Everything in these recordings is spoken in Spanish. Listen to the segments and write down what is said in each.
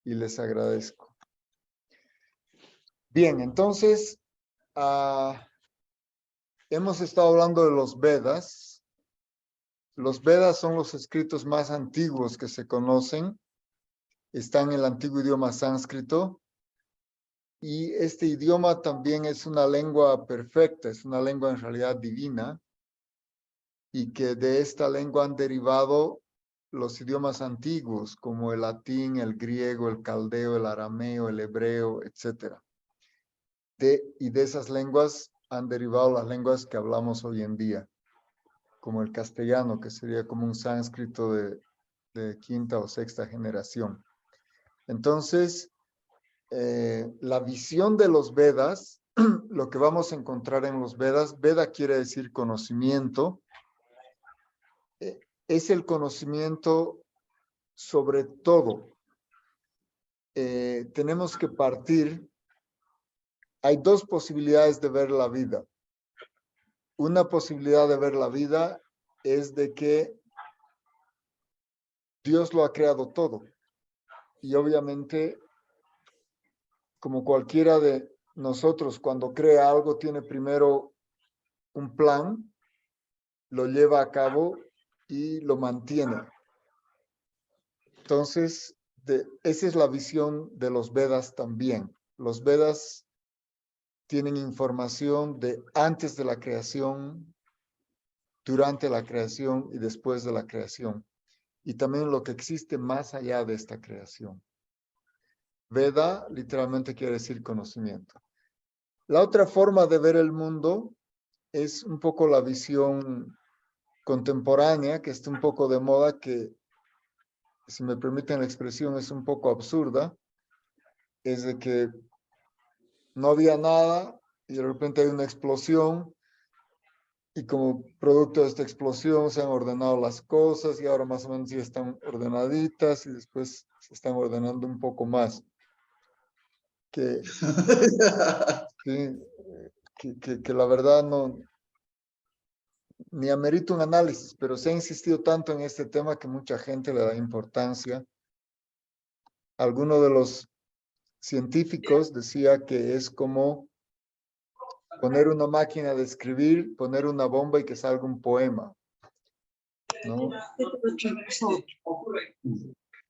y les agradezco. Bien, entonces, hemos estado hablando de los Vedas. Los Vedas son los escritos más antiguos que se conocen. Están en el antiguo idioma sánscrito. Y este idioma también es una lengua perfecta, es una lengua en realidad divina. Y que de esta lengua han derivado los idiomas antiguos, como el latín, el griego, el caldeo, el arameo, el hebreo, etc. Y de esas lenguas han derivado las lenguas que hablamos hoy en día, como el castellano, que sería como un sánscrito de quinta o sexta generación. Entonces, la visión de los Vedas, lo que vamos a encontrar en los Vedas, Veda quiere decir conocimiento, es el conocimiento sobre todo. Tenemos que partir, hay dos posibilidades de ver la vida. Una posibilidad de ver la vida es de que Dios lo ha creado todo. Y obviamente, como cualquiera de nosotros, cuando crea algo, tiene primero un plan, lo lleva a cabo y lo mantiene. Entonces, esa es la visión de los Vedas también. Los Vedas tienen información de antes de la creación, durante la creación y después de la creación. Y también lo que existe más allá de esta creación. Veda literalmente quiere decir conocimiento. La otra forma de ver el mundo es un poco la visión contemporánea, que está un poco de moda, que, si me permiten la expresión, es un poco absurda. Es de que no había nada y de repente hay una explosión y como producto de esta explosión se han ordenado las cosas y ahora más o menos ya están ordenaditas y después se están ordenando un poco más. Que, sí, que la verdad no, ni amerita un análisis, pero se ha insistido tanto en este tema que mucha gente le da importancia. Alguno de los científicos decía que es como poner una máquina de escribir, poner una bomba y que salga un poema, ¿no?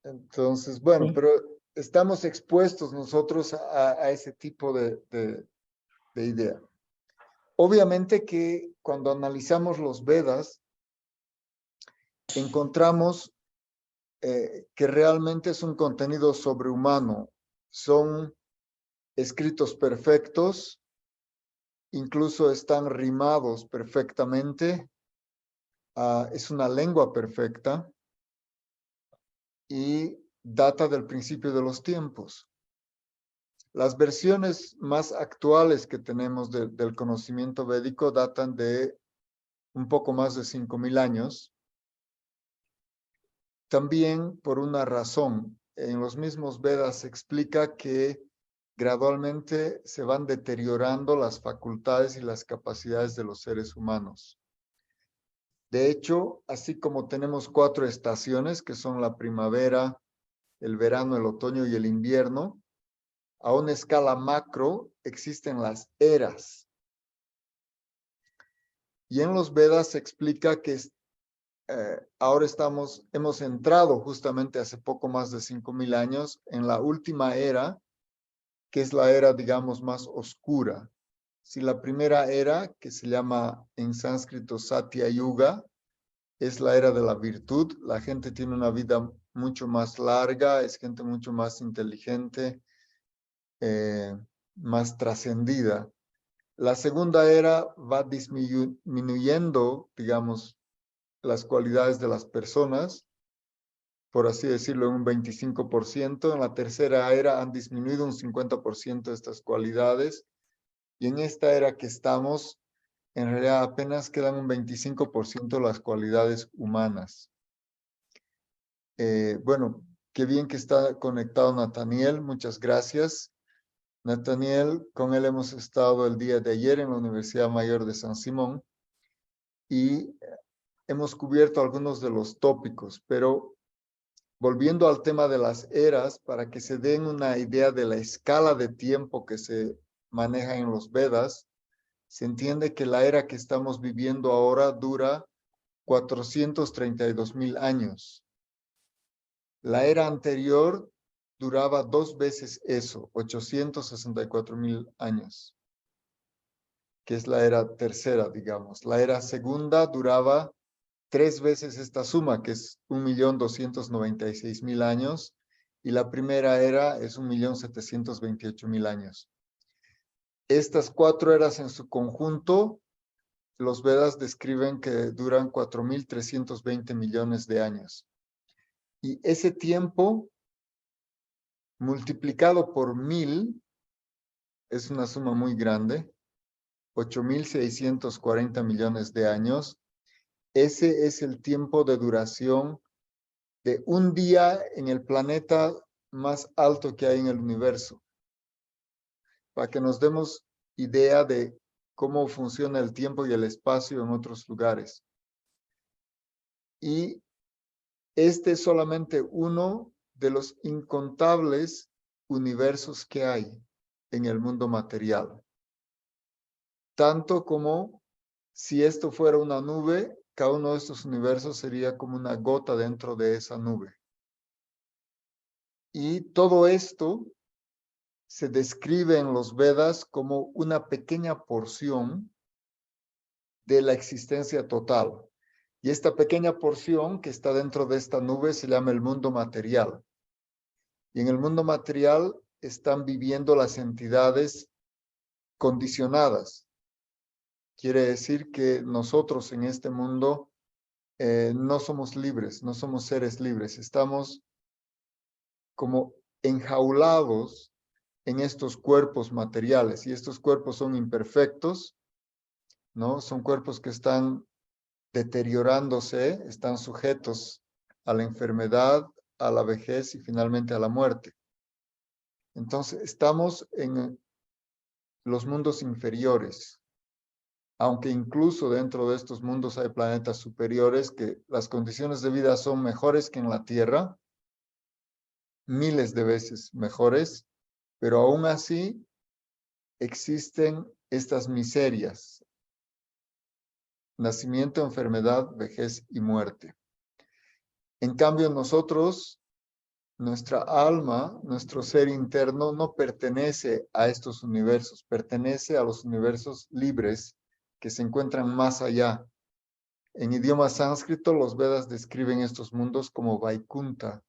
Entonces, bueno, pero estamos expuestos nosotros a ese tipo de idea. Obviamente que cuando analizamos los Vedas, encontramos que realmente es un contenido sobrehumano. Son escritos perfectos, incluso están rimados perfectamente, es una lengua perfecta y data del principio de los tiempos. Las versiones más actuales que tenemos del conocimiento védico datan de un poco más de 5.000 años. También por una razón. En los mismos Vedas se explica que gradualmente se van deteriorando las facultades y las capacidades de los seres humanos. De hecho, así como tenemos 4 estaciones, que son la primavera, el verano, el otoño y el invierno, a una escala macro existen las eras. Y en los Vedas se explica que ahora hemos entrado justamente hace poco más de 5.000 años en la última era, que es la era, digamos, más oscura. Si la primera era, que se llama en sánscrito Satya Yuga, es la era de la virtud, la gente tiene una vida mucho más larga, es gente mucho más inteligente, más trascendida. La segunda era va disminuyendo, digamos, las cualidades de las personas, por así decirlo, en un 25%. En la tercera era han disminuido un 50% de estas cualidades. Y en esta era que estamos, en realidad apenas quedan un 25% de las cualidades humanas. Bueno, qué bien que está conectado Nathaniel, muchas gracias. Nathaniel, con él hemos estado el día de ayer en la Universidad Mayor de San Simón y hemos cubierto algunos de los tópicos, pero volviendo al tema de las eras, para que se den una idea de la escala de tiempo que se maneja en los Vedas, se entiende que la era que estamos viviendo ahora dura 432,000 años. La era anterior duraba 2 veces eso, 864,000 años, que es la era tercera, digamos. La era segunda duraba 3 veces esta suma, que es 1,296,000 años, y la primera era es 1,728,000 años. Estas 4 eras en su conjunto, los Vedas describen que duran 4,320 millones de años. Y ese tiempo multiplicado por 1,000 es una suma muy grande, 8,640 millones de años. Ese es el tiempo de duración de un día en el planeta más alto que hay en el universo. Para que nos demos idea de cómo funciona el tiempo y el espacio en otros lugares. Y este es solamente uno de los incontables universos que hay en el mundo material. Tanto como si esto fuera una nube, cada uno de estos universos sería como una gota dentro de esa nube. Y todo esto se describe en los Vedas como una pequeña porción de la existencia total. Y esta pequeña porción que está dentro de esta nube se llama el mundo material. Y en el mundo material están viviendo las entidades condicionadas. Quiere decir que nosotros en este mundo no somos libres, no somos seres libres. Estamos como enjaulados en estos cuerpos materiales. Y estos cuerpos son imperfectos, ¿no? Son cuerpos que están deteriorándose, están sujetos a la enfermedad, a la vejez y finalmente a la muerte. Entonces, estamos en los mundos inferiores, aunque incluso dentro de estos mundos hay planetas superiores que las condiciones de vida son mejores que en la Tierra, miles de veces mejores, pero aún así existen estas miserias: nacimiento, enfermedad, vejez y muerte. En cambio, nosotros, nuestra alma, nuestro ser interno, no pertenece a estos universos, pertenece a los universos libres que se encuentran más allá. En idioma sánscrito, los Vedas describen estos mundos como Vaikunta,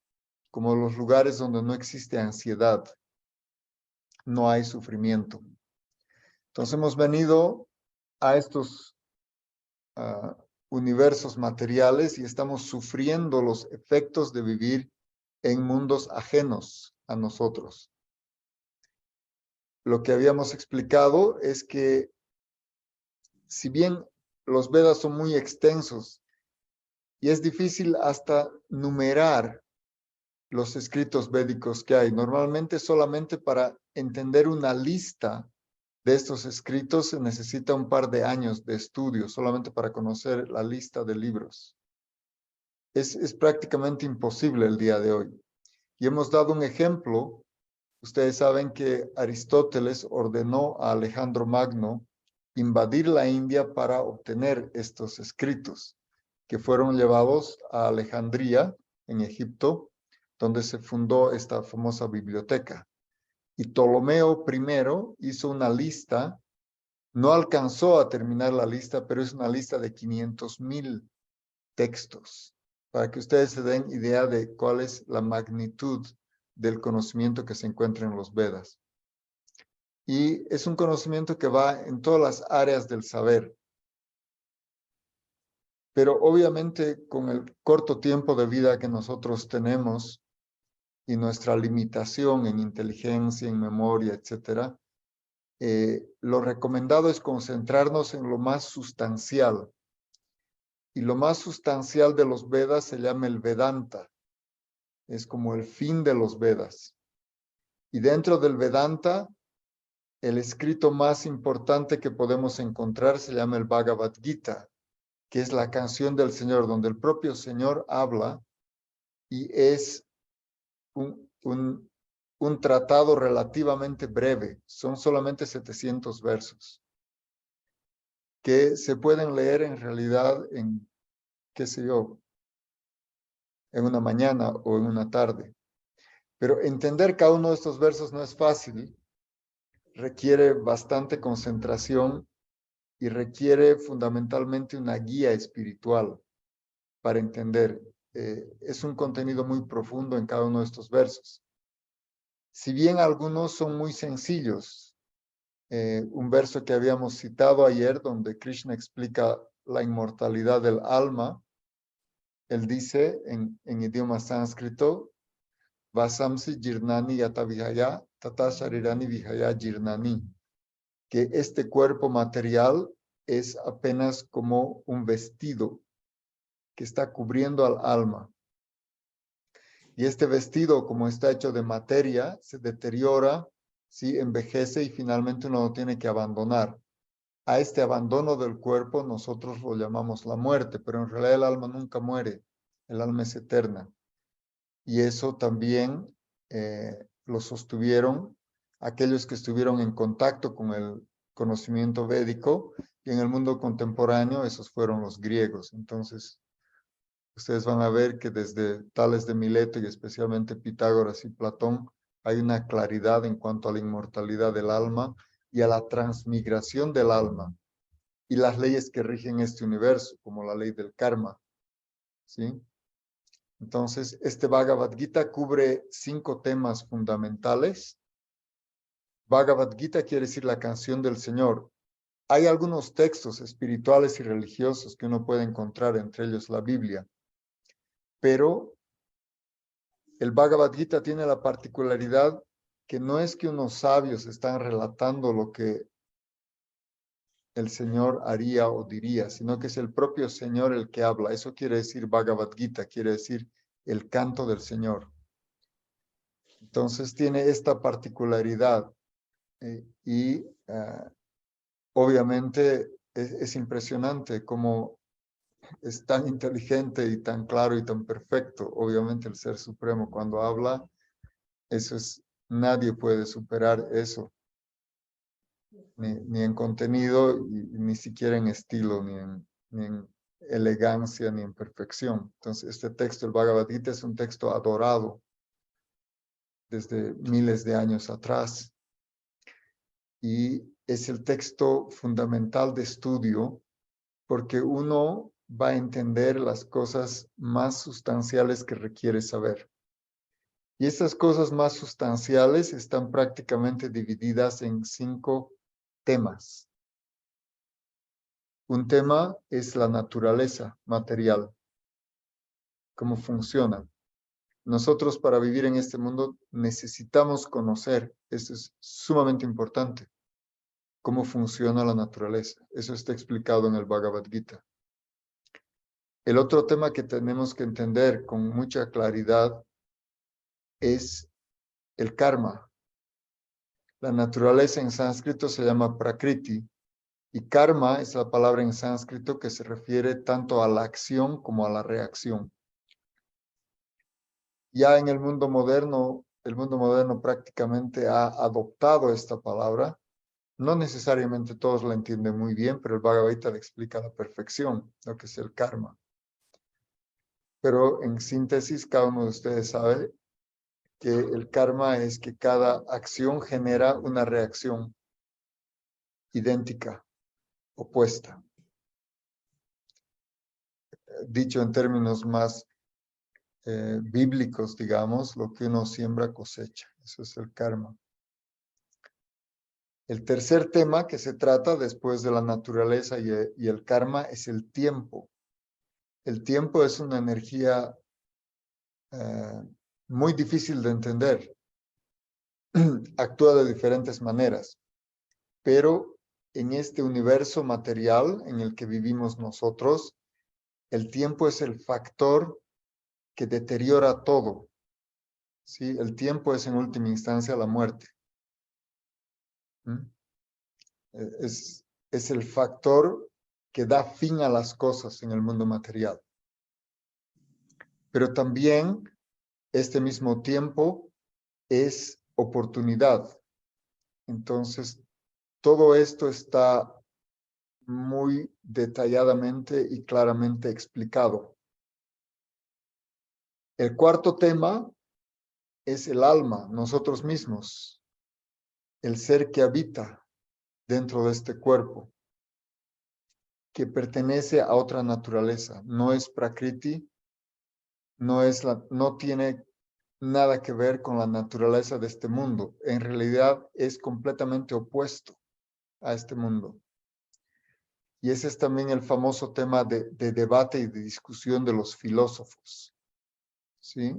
como los lugares donde no existe ansiedad, no hay sufrimiento. Entonces hemos venido a estos universos materiales y estamos sufriendo los efectos de vivir en mundos ajenos a nosotros. Lo que habíamos explicado es que si bien los Vedas son muy extensos y es difícil hasta numerar los escritos védicos que hay, normalmente solamente para entender una lista de estos escritos se necesita un par de años de estudio, solamente para conocer la lista de libros. Es prácticamente imposible el día de hoy. Y hemos dado un ejemplo. Ustedes saben que Aristóteles ordenó a Alejandro Magno invadir la India para obtener estos escritos, que fueron llevados a Alejandría, en Egipto, donde se fundó esta famosa biblioteca. Y Ptolomeo I hizo una lista, no alcanzó a terminar la lista, pero es una lista de 500,000 textos, para que ustedes se den idea de cuál es la magnitud del conocimiento que se encuentra en los Vedas. Y es un conocimiento que va en todas las áreas del saber. Pero obviamente con el corto tiempo de vida que nosotros tenemos y nuestra limitación en inteligencia, en memoria, etcétera, lo recomendado es concentrarnos en lo más sustancial. Y lo más sustancial de los Vedas se llama el Vedanta. Es como el fin de los Vedas. Y dentro del Vedanta, el escrito más importante que podemos encontrar se llama el Bhagavad Gita, que es la canción del Señor, donde el propio Señor habla y es un tratado relativamente breve. Son solamente 700 versos que se pueden leer en realidad en, qué sé yo, en una mañana o en una tarde. Pero entender cada uno de estos versos no es fácil, requiere bastante concentración y requiere fundamentalmente una guía espiritual para entender. Es un contenido muy profundo en cada uno de estos versos. Si bien algunos son muy sencillos, un verso que habíamos citado ayer, donde Krishna explica la inmortalidad del alma, él dice en idioma sánscrito, Vasamsi Jirnani Yata Vihaya, Tata Sharirani Vihaya Jirnani, que este cuerpo material es apenas como un vestido que está cubriendo al alma. Y este vestido, como está hecho de materia, se deteriora, ¿sí? Envejece y finalmente uno lo tiene que abandonar. A este abandono del cuerpo nosotros lo llamamos la muerte, pero en realidad el alma nunca muere, el alma es eterna. Y eso también lo sostuvieron aquellos que estuvieron en contacto con el conocimiento védico, y en el mundo contemporáneo esos fueron los griegos. Entonces, ustedes van a ver que desde Tales de Mileto y especialmente Pitágoras y Platón hay una claridad en cuanto a la inmortalidad del alma y a la transmigración del alma y las leyes que rigen este universo, como la ley del karma, ¿sí? Entonces, este Bhagavad Gita cubre 5 temas fundamentales. Bhagavad Gita quiere decir la canción del Señor. Hay algunos textos espirituales y religiosos que uno puede encontrar, entre ellos la Biblia, pero el Bhagavad Gita tiene la particularidad que no es que unos sabios están relatando lo que el Señor haría o diría, sino que es el propio Señor el que habla. Eso quiere decir Bhagavad Gita, quiere decir el canto del Señor. Entonces tiene esta particularidad y obviamente es impresionante cómo es tan inteligente y tan claro y tan perfecto. Obviamente el Ser Supremo cuando habla, eso es, nadie puede superar eso, ni en contenido, y ni siquiera en estilo, ni en elegancia, ni en perfección. Entonces este texto, el Bhagavad Gita, es un texto adorado desde miles de años atrás. Y es el texto fundamental de estudio porque uno va a entender las cosas más sustanciales que requiere saber. Y estas cosas más sustanciales están prácticamente divididas en 5 temas. Un tema es la naturaleza material, cómo funciona. Nosotros para vivir en este mundo necesitamos conocer, eso es sumamente importante, cómo funciona la naturaleza. Eso está explicado en el Bhagavad Gita. El otro tema que tenemos que entender con mucha claridad es el karma. La naturaleza en sánscrito se llama prakriti y karma es la palabra en sánscrito que se refiere tanto a la acción como a la reacción. Ya en el mundo moderno prácticamente ha adoptado esta palabra. No necesariamente todos la entienden muy bien, pero el Bhagavad Gita le explica a la perfección lo que es el karma. Pero en síntesis, cada uno de ustedes sabe que el karma es que cada acción genera una reacción idéntica, opuesta. Dicho en términos más bíblicos, digamos, lo que uno siembra cosecha. Eso es el karma. El tercer tema que se trata después de la naturaleza y el karma es el tiempo. El tiempo es una energía muy difícil de entender. Actúa de diferentes maneras, pero en este universo material en el que vivimos nosotros, el tiempo es el factor que deteriora todo. ¿Sí? El tiempo es en última instancia la muerte. Es el factor que da fin a las cosas en el mundo material. Pero también este mismo tiempo es oportunidad. Entonces, todo esto está muy detalladamente y claramente explicado. El cuarto tema es el alma, nosotros mismos, el ser que habita dentro de este cuerpo, que pertenece a otra naturaleza, no es Prakriti, no tiene nada que ver con la naturaleza de este mundo. En realidad es completamente opuesto a este mundo. Y ese es también el famoso tema de debate y de discusión de los filósofos. ¿Sí?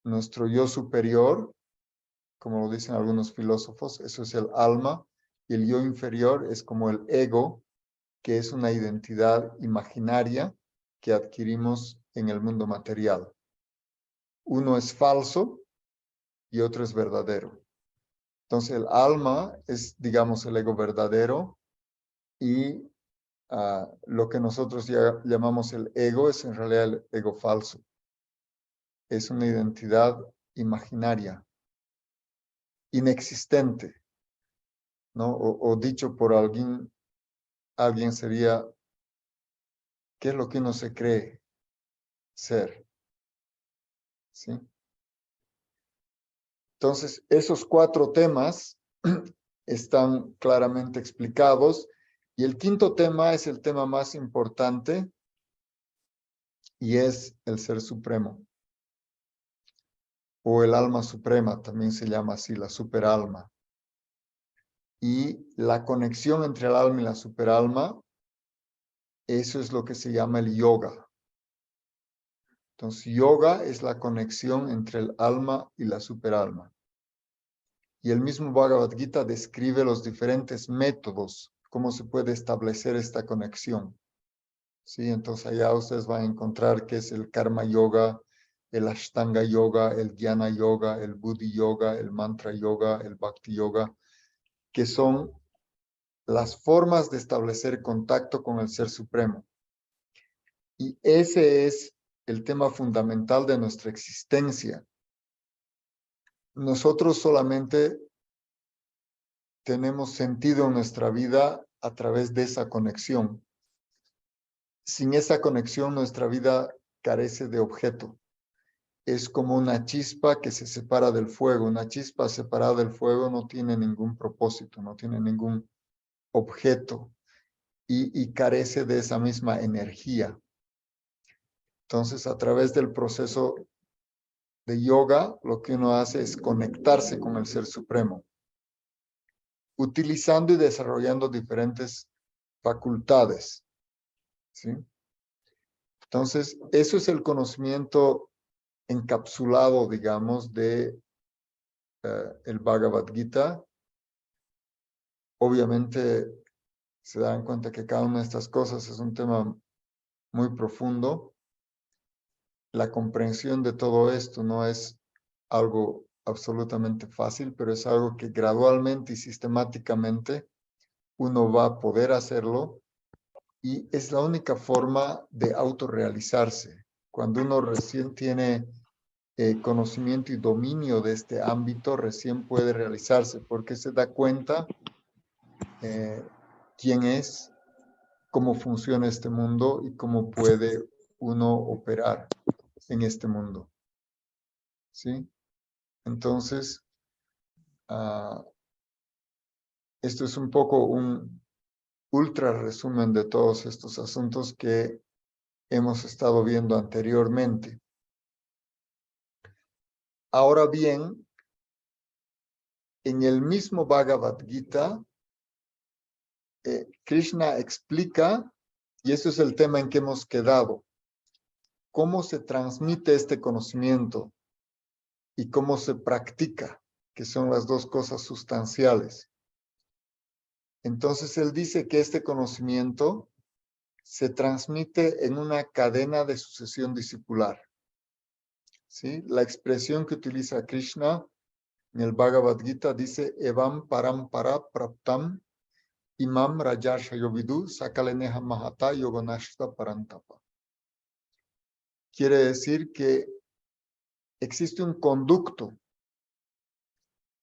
Nuestro yo superior, como lo dicen algunos filósofos, eso es el alma, y el yo inferior es como el ego, que es una identidad imaginaria que adquirimos en el mundo material. Uno es falso y otro es verdadero. Entonces el alma es, digamos, el ego verdadero y lo que nosotros ya llamamos el ego es en realidad el ego falso. Es una identidad imaginaria, inexistente, ¿no? O dicho por alguien sería, ¿qué es lo que uno se cree ser? ¿Sí? Entonces, esos 4 temas están claramente explicados. Y el quinto tema es el tema más importante y es el Ser Supremo. O el alma suprema, también se llama así, la superalma. Y la conexión entre el alma y la superalma, eso es lo que se llama el yoga. Entonces, yoga es la conexión entre el alma y la superalma. Y el mismo Bhagavad Gita describe los diferentes métodos, cómo se puede establecer esta conexión. ¿Sí? Entonces, allá ustedes van a encontrar que es el Karma Yoga, el Ashtanga Yoga, el Jnana Yoga, el Buddhi Yoga, el Mantra Yoga, el Bhakti Yoga, que son las formas de establecer contacto con el Ser Supremo. Y ese es el tema fundamental de nuestra existencia. Nosotros solamente tenemos sentido en nuestra vida a través de esa conexión. Sin esa conexión, nuestra vida carece de objeto. Es como una chispa que se separa del fuego. Una chispa separada del fuego no tiene ningún propósito, no tiene ningún objeto y carece de esa misma energía. Entonces, a través del proceso de yoga, lo que uno hace es conectarse con el Ser Supremo, utilizando y desarrollando diferentes facultades. ¿Sí? Entonces, eso es el conocimiento encapsulado, digamos, de el Bhagavad Gita. Obviamente, se dan cuenta que cada una de estas cosas es un tema muy profundo. La comprensión de todo esto no es algo absolutamente fácil, pero es algo que gradualmente y sistemáticamente uno va a poder hacerlo y es la única forma de autorrealizarse. Cuando uno recién tiene conocimiento y dominio de este ámbito, recién puede realizarse porque se da cuenta quién es, cómo funciona este mundo y cómo puede uno operar en este mundo. ¿Sí? Entonces, esto es un poco un ultra resumen de todos estos asuntos que hemos estado viendo anteriormente. Ahora bien, en el mismo Bhagavad Gita, Krishna explica, y eso es el tema en que hemos quedado, cómo se transmite este conocimiento y cómo se practica, que son las dos cosas sustanciales. Entonces él dice que este conocimiento se transmite en una cadena de sucesión discipular. ¿Sí? La expresión que utiliza Krishna en el Bhagavad Gita dice Evam parampara praptam imam rajarsha yovidu sakaleneha mahata yoganashta parantapa. Quiere decir que existe un conducto.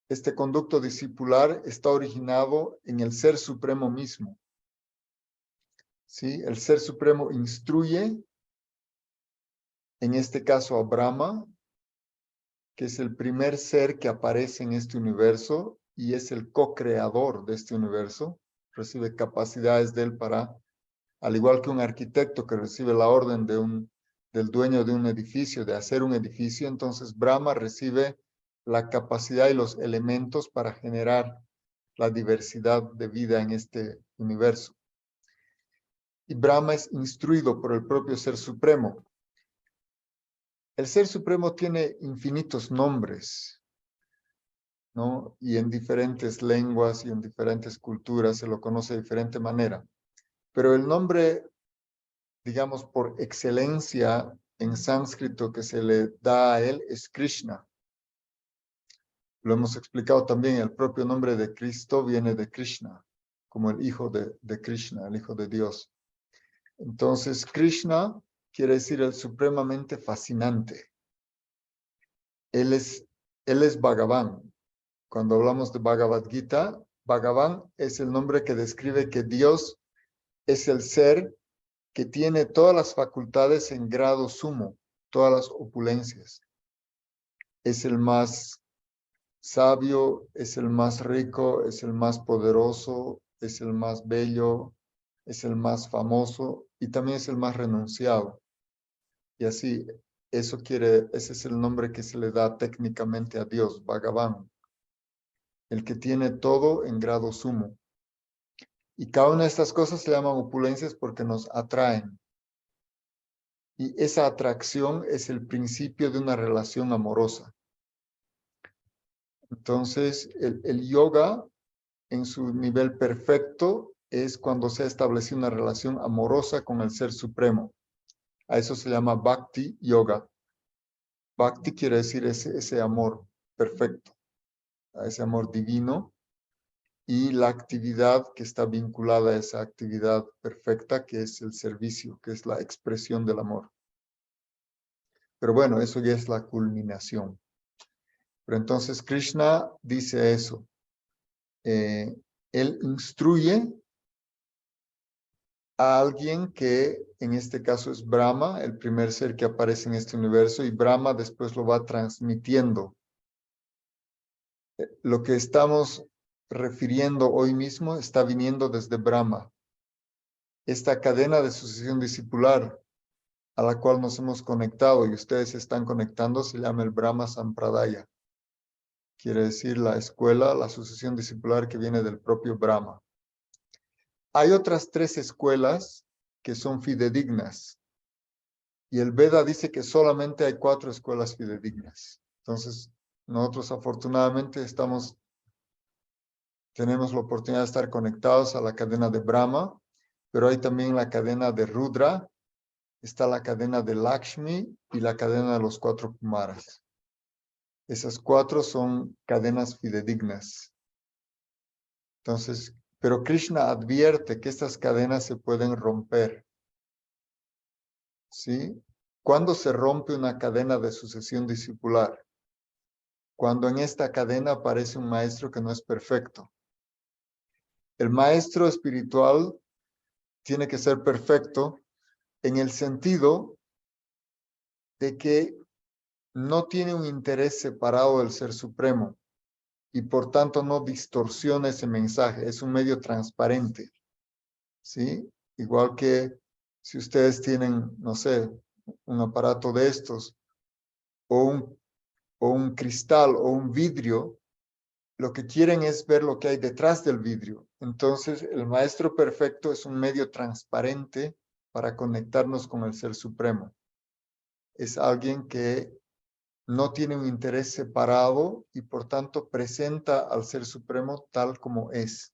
Este conducto discipular está originado en el Ser Supremo mismo. ¿Sí? El Ser Supremo instruye, en este caso a Brahma, que es el primer ser que aparece en este universo y es el co-creador de este universo. Recibe capacidades de él para, al igual que un arquitecto que recibe la orden del dueño de un edificio, de hacer un edificio, entonces Brahma recibe la capacidad y los elementos para generar la diversidad de vida en este universo. Y Brahma es instruido por el propio Ser Supremo. El Ser Supremo tiene infinitos nombres, ¿no? Y en diferentes lenguas y en diferentes culturas se lo conoce de diferente manera. Pero el nombre, digamos, por excelencia en sánscrito que se le da a él es Krishna. Lo hemos explicado también, el propio nombre de Cristo viene de Krishna, como el hijo de Krishna, el hijo de Dios. Entonces, Krishna quiere decir el supremamente fascinante. Él es Bhagavan. Cuando hablamos de Bhagavad Gita, Bhagavan es el nombre que describe que Dios es el ser que tiene todas las facultades en grado sumo, todas las opulencias. Es el más sabio, es el más rico, es el más poderoso, es el más bello, es el más famoso y también es el más renunciado. Y así, ese es el nombre que se le da técnicamente a Dios, Bhagavan, el que tiene todo en grado sumo. Y cada una de estas cosas se llaman opulencias porque nos atraen. Y esa atracción es el principio de una relación amorosa. Entonces, el yoga en su nivel perfecto es cuando se ha establecido una relación amorosa con el Ser Supremo. A eso se llama Bhakti Yoga. Bhakti quiere decir ese amor perfecto, a ese amor divino y la actividad que está vinculada a esa actividad perfecta que es el servicio, que es la expresión del amor. Pero bueno, eso ya es la culminación. Pero entonces Krishna dice eso. Él instruye a alguien que en este caso es Brahma, el primer ser que aparece en este universo, y Brahma después lo va transmitiendo. Lo que estamos refiriendo hoy mismo está viniendo desde Brahma. Esta cadena de sucesión discipular a la cual nos hemos conectado y ustedes están conectando se llama el Brahma Sampradaya. Quiere decir la escuela, la sucesión discipular que viene del propio Brahma. Hay otras 3 escuelas que son fidedignas. Y el Veda dice que solamente hay 4 escuelas fidedignas. Entonces, nosotros afortunadamente tenemos la oportunidad de estar conectados a la cadena de Brahma, pero hay también la cadena de Rudra, está la cadena de Lakshmi y la cadena de los 4 Kumaras. Esas 4 son cadenas fidedignas. Entonces, pero Krishna advierte que estas cadenas se pueden romper. ¿Sí? ¿Cuándo se rompe una cadena de sucesión discipular? Cuando en esta cadena aparece un maestro que no es perfecto. El maestro espiritual tiene que ser perfecto en el sentido de que no tiene un interés separado del Ser Supremo y por tanto no distorsiona ese mensaje, es un medio transparente, ¿sí? Igual que si ustedes tienen, no sé, un aparato de estos o un cristal o un vidrio, lo que quieren es ver lo que hay detrás del vidrio. Entonces, el maestro perfecto es un medio transparente para conectarnos con el Ser Supremo. Es alguien que no tiene un interés separado y por tanto presenta al Ser Supremo tal como es.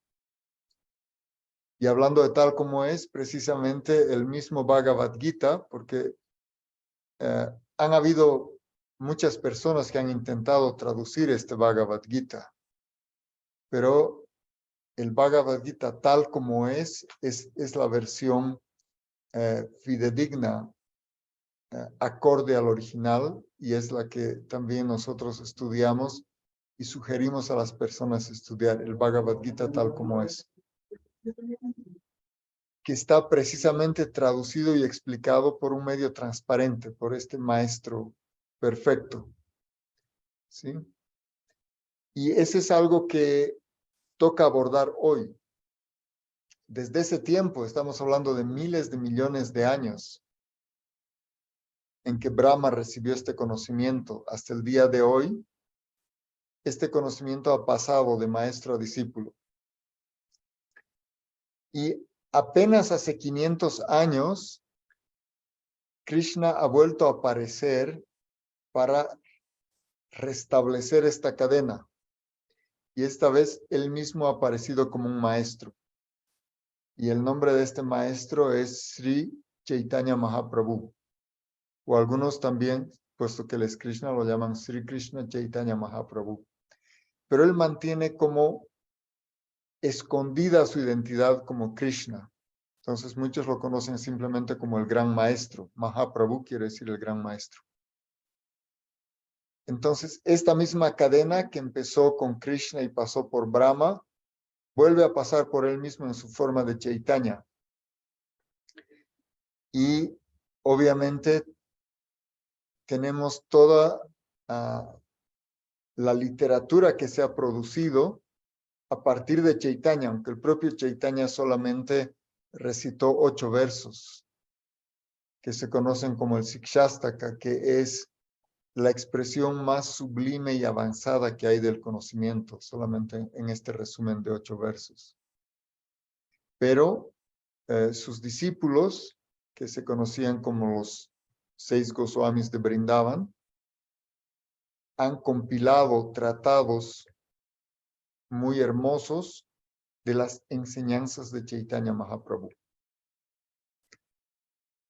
Y hablando de tal como es, precisamente el mismo Bhagavad Gita, porque han habido muchas personas que han intentado traducir este Bhagavad Gita, pero el Bhagavad Gita tal como es la versión fidedigna, acorde al original, y es la que también nosotros estudiamos y sugerimos a las personas estudiar, el Bhagavad Gita tal como es, que está precisamente traducido y explicado por un medio transparente, por este maestro perfecto, ¿sí? Y ese es algo que toca abordar hoy. Desde ese tiempo, estamos hablando de miles de millones de años, en que Brahma recibió este conocimiento, hasta el día de hoy, este conocimiento ha pasado de maestro a discípulo. Y apenas hace 500 años, Krishna ha vuelto a aparecer para restablecer esta cadena. Y esta vez él mismo ha aparecido como un maestro. Y el nombre de este maestro es Sri Chaitanya Mahaprabhu. O algunos también, puesto que él es Krishna, lo llaman Sri Krishna Chaitanya Mahaprabhu. Pero él mantiene como escondida su identidad como Krishna. Entonces muchos lo conocen simplemente como el gran maestro. Mahaprabhu quiere decir el gran maestro. Entonces, esta misma cadena que empezó con Krishna y pasó por Brahma, vuelve a pasar por él mismo en su forma de Chaitanya. Y obviamente tenemos toda la literatura que se ha producido a partir de Chaitanya, aunque el propio Chaitanya solamente recitó 8 versos, que se conocen como el Sikshastaka, que es la expresión más sublime y avanzada que hay del conocimiento, solamente en este resumen de 8 versos. Pero sus discípulos, que se conocían como los 6 Goswamis de Brindavan, han compilado tratados muy hermosos de las enseñanzas de Chaitanya Mahaprabhu.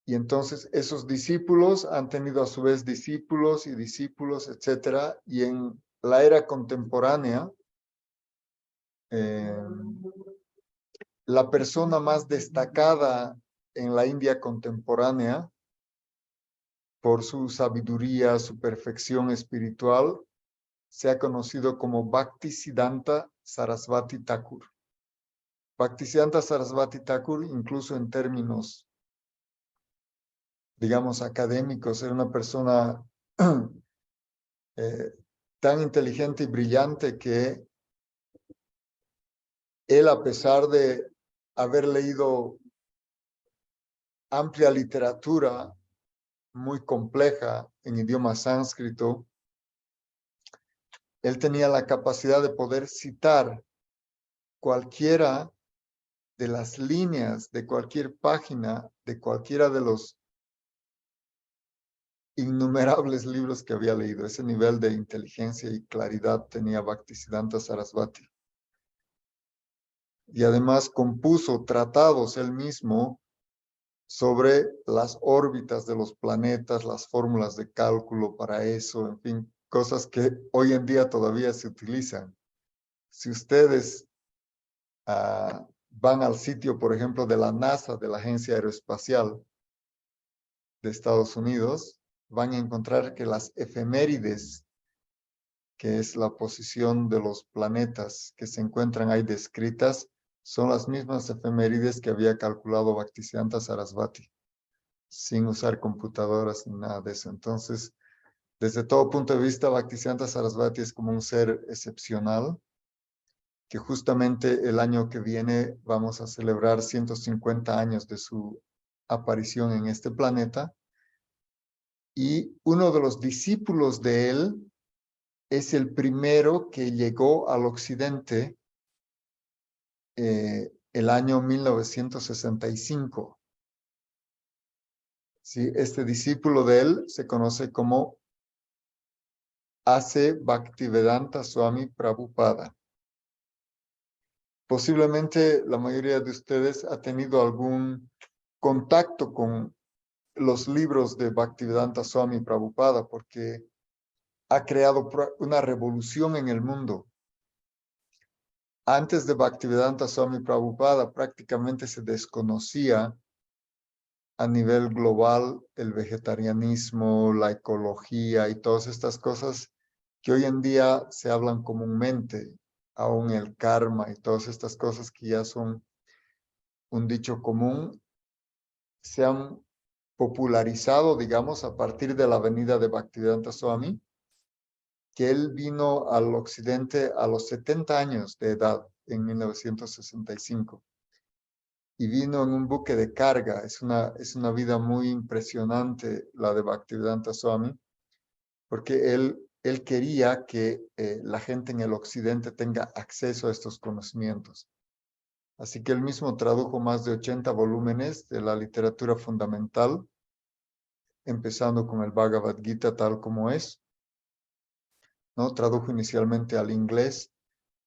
Y entonces esos discípulos han tenido a su vez discípulos y discípulos, etcétera, y en la era contemporánea, la persona más destacada en la India contemporánea por su sabiduría, su perfección espiritual, se ha conocido como Bhaktisiddhanta Sarasvati Thakur. Bhaktisiddhanta Sarasvati Thakur, incluso en términos, digamos, académicos, era una persona tan inteligente y brillante que él, a pesar de haber leído amplia literatura muy compleja en idioma sánscrito, él tenía la capacidad de poder citar cualquiera de las líneas de cualquier página de cualquiera de los innumerables libros que había leído. Ese nivel de inteligencia y claridad tenía Bhaktisiddhanta Sarasvati. Y además compuso tratados él mismo sobre las órbitas de los planetas, las fórmulas de cálculo para eso, en fin, cosas que hoy en día todavía se utilizan. Si ustedes van al sitio, por ejemplo, de la NASA, de la Agencia Aeroespacial de Estados Unidos, van a encontrar que las efemérides, que es la posición de los planetas que se encuentran ahí descritas, son las mismas efemérides que había calculado Bhaktisiddhanta Sarasvati, sin usar computadoras ni nada de eso. Entonces, desde todo punto de vista, Bhaktisiddhanta Sarasvati es como un ser excepcional, que justamente el año que viene vamos a celebrar 150 años de su aparición en este planeta. Y uno de los discípulos de él es el primero que llegó al occidente el año 1965. ¿Sí? Este discípulo de él se conoce como A.C. Bhaktivedanta Swami Prabhupada. Posiblemente la mayoría de ustedes ha tenido algún contacto con los libros de Bhaktivedanta Swami Prabhupada porque ha creado una revolución en el mundo. Antes de Bhaktivedanta Swami Prabhupada prácticamente se desconocía a nivel global el vegetarianismo, la ecología y todas estas cosas que hoy en día se hablan comúnmente, aún el karma y todas estas cosas que ya son un dicho común, se han popularizado, digamos, a partir de la venida de Bhaktivedanta Swami, que él vino al occidente a los 70 años de edad, en 1965. Y vino en un buque de carga. Es una vida muy impresionante la de Bhaktivedanta Swami, porque él quería que la gente en el occidente tenga acceso a estos conocimientos. Así que él mismo tradujo más de 80 volúmenes de la literatura fundamental, empezando con el Bhagavad Gita tal como es, ¿no? Tradujo inicialmente al inglés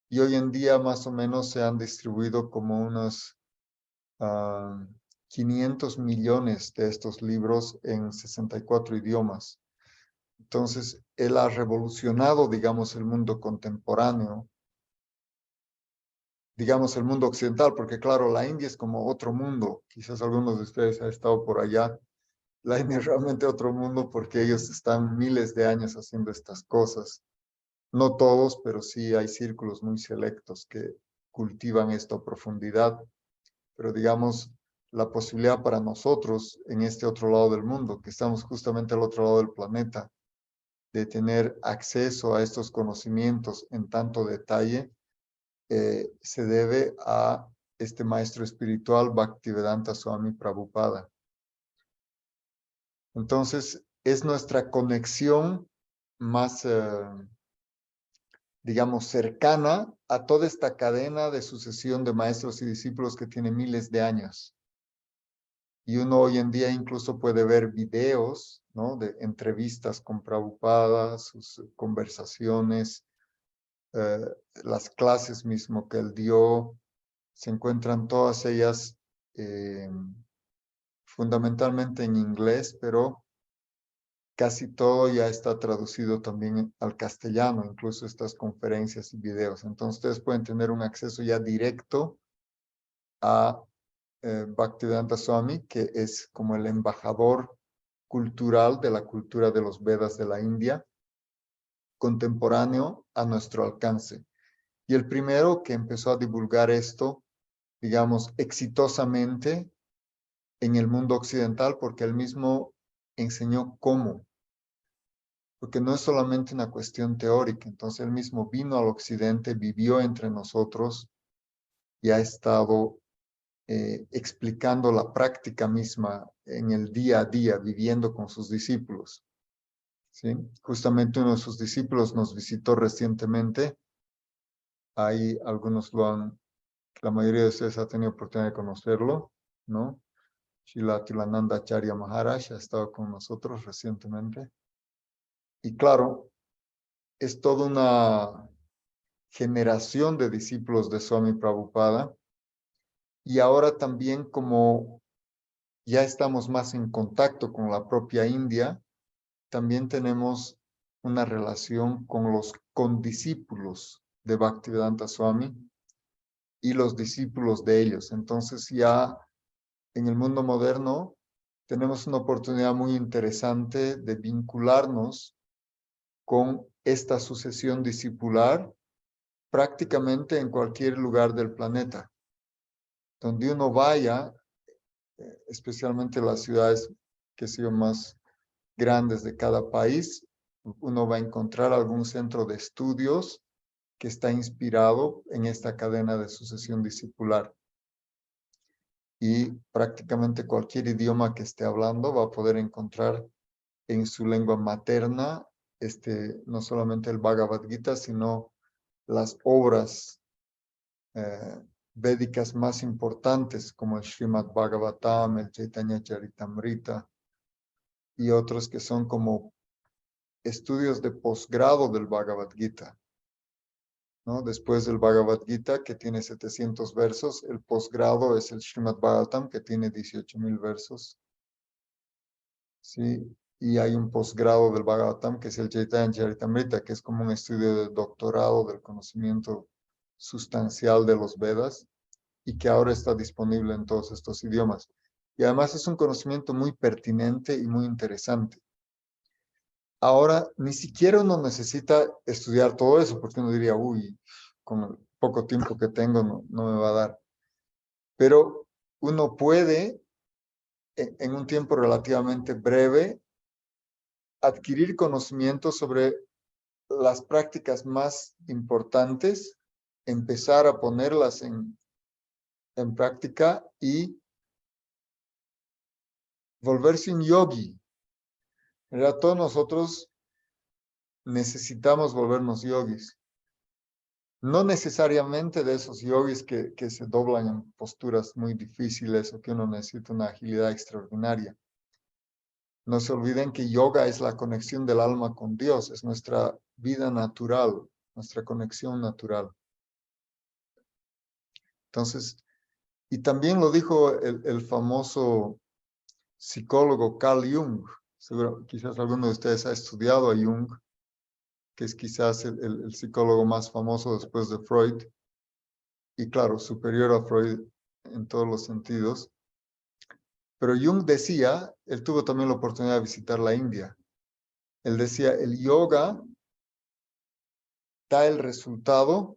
y hoy en día más o menos se han distribuido como unos 500 millones de estos libros en 64 idiomas. Entonces, él ha revolucionado, digamos, el mundo contemporáneo, digamos, el mundo occidental, porque claro, la India es como otro mundo. Quizás algunos de ustedes han estado por allá. La India es realmente otro mundo porque ellos están miles de años haciendo estas cosas. No todos, pero sí hay círculos muy selectos que cultivan esto a profundidad. Pero digamos, la posibilidad para nosotros en este otro lado del mundo, que estamos justamente al otro lado del planeta, de tener acceso a estos conocimientos en tanto detalle, se debe a este maestro espiritual Bhaktivedanta Swami Prabhupada. Entonces, es nuestra conexión más, digamos, cercana a toda esta cadena de sucesión de maestros y discípulos que tiene miles de años. Y uno hoy en día incluso puede ver videos, ¿no? De entrevistas con Prabhupada, sus conversaciones, eh, las clases mismo que él dio, se encuentran todas ellas fundamentalmente en inglés, pero casi todo ya está traducido también al castellano, incluso estas conferencias y videos. Entonces ustedes pueden tener un acceso ya directo a Bhaktivedanta Swami, que es como el embajador cultural de la cultura de los Vedas de la India, contemporáneo a nuestro alcance. Y el primero que empezó a divulgar esto, digamos, exitosamente en el mundo occidental, porque él mismo enseñó cómo, porque no es solamente una cuestión teórica. Entonces él mismo vino al occidente, vivió entre nosotros y ha estado explicando la práctica misma en el día a día, viviendo con sus discípulos. ¿Sí? Justamente uno de sus discípulos nos visitó recientemente. Ahí algunos la mayoría de ustedes ha tenido oportunidad de conocerlo, ¿no? Srila Tilananda Acharya Maharaj ha estado con nosotros recientemente. Y claro, es toda una generación de discípulos de Swami Prabhupada. Y ahora también como ya estamos más en contacto con la propia India, también tenemos una relación con los condiscípulos de Bhaktivedanta Swami y los discípulos de ellos. Entonces ya en el mundo moderno tenemos una oportunidad muy interesante de vincularnos con esta sucesión discipular prácticamente en cualquier lugar del planeta. Donde uno vaya, especialmente las ciudades que son más grandes de cada país, uno va a encontrar algún centro de estudios que está inspirado en esta cadena de sucesión discipular. Y prácticamente cualquier idioma que esté hablando va a poder encontrar en su lengua materna, no solamente el Bhagavad Gita, sino las obras védicas más importantes, como el Srimad Bhagavatam, el Chaitanya Charitamrita, y otros que son como estudios de posgrado del Bhagavad Gita, ¿no? Después del Bhagavad Gita, que tiene 700 versos, el posgrado es el Srimad Bhagavatam, que tiene 18,000 versos. ¿Sí? Y hay un posgrado del Bhagavatam, que es el Chaitanya Charitamrita, que es como un estudio de doctorado del conocimiento sustancial de los Vedas, y que ahora está disponible en todos estos idiomas. Y además es un conocimiento muy pertinente y muy interesante. Ahora, ni siquiera uno necesita estudiar todo eso, porque uno diría, uy, con el poco tiempo que tengo no me va a dar. Pero uno puede, en un tiempo relativamente breve, adquirir conocimiento sobre las prácticas más importantes, empezar a ponerlas en práctica y volverse un yogi. ¿Verdad? Todos nosotros necesitamos volvernos yogis. No necesariamente de esos yogis que se doblan en posturas muy difíciles o que uno necesita una agilidad extraordinaria. No se olviden que yoga es la conexión del alma con Dios, es nuestra vida natural, nuestra conexión natural. Entonces, y también lo dijo el famoso psicólogo Carl Jung. Seguro, quizás alguno de ustedes ha estudiado a Jung, que es quizás el psicólogo más famoso después de Freud, y claro, superior a Freud en todos los sentidos. Pero Jung decía, él tuvo también la oportunidad de visitar la India. Él decía, el yoga da el resultado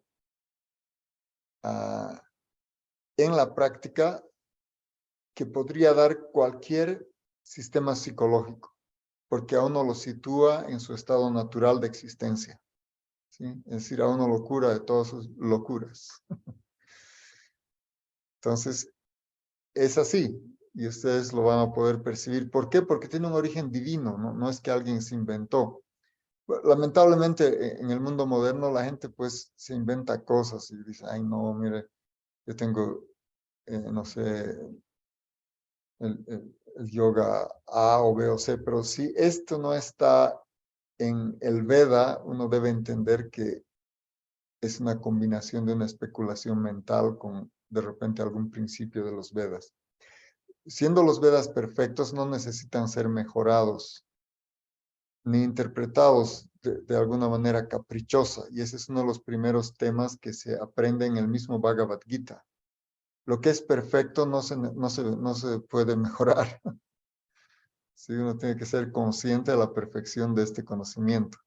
en la práctica que podría dar cualquier sistema psicológico, porque a uno lo sitúa en su estado natural de existencia. ¿Sí? Es decir, a uno lo cura de todas sus locuras. Entonces, es así, y ustedes lo van a poder percibir. ¿Por qué? Porque tiene un origen divino, no es que alguien se inventó. Lamentablemente, en el mundo moderno, la gente pues se inventa cosas y dice, ay, no, mire, yo tengo, no sé, el yoga A o B o C, pero si esto no está en el Veda, uno debe entender que es una combinación de una especulación mental con de repente algún principio de los Vedas. Siendo los Vedas perfectos, no necesitan ser mejorados ni interpretados de alguna manera caprichosa. Y ese es uno de los primeros temas que se aprende en el mismo Bhagavad Gita. Lo que es perfecto no se puede mejorar. Sí, uno tiene que ser consciente de la perfección de este conocimiento.